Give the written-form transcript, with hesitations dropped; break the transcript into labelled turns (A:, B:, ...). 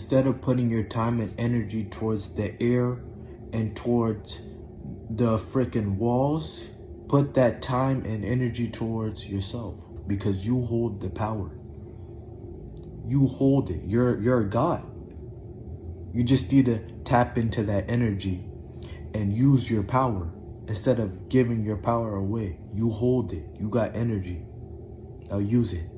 A: instead of putting your time and energy towards the air and towards the freaking walls, put that time and energy towards yourself, because you hold the power. You hold it. You're a god. You just need to tap into that energy and use your power instead of giving your power away. You hold it. You got energy. Now use it.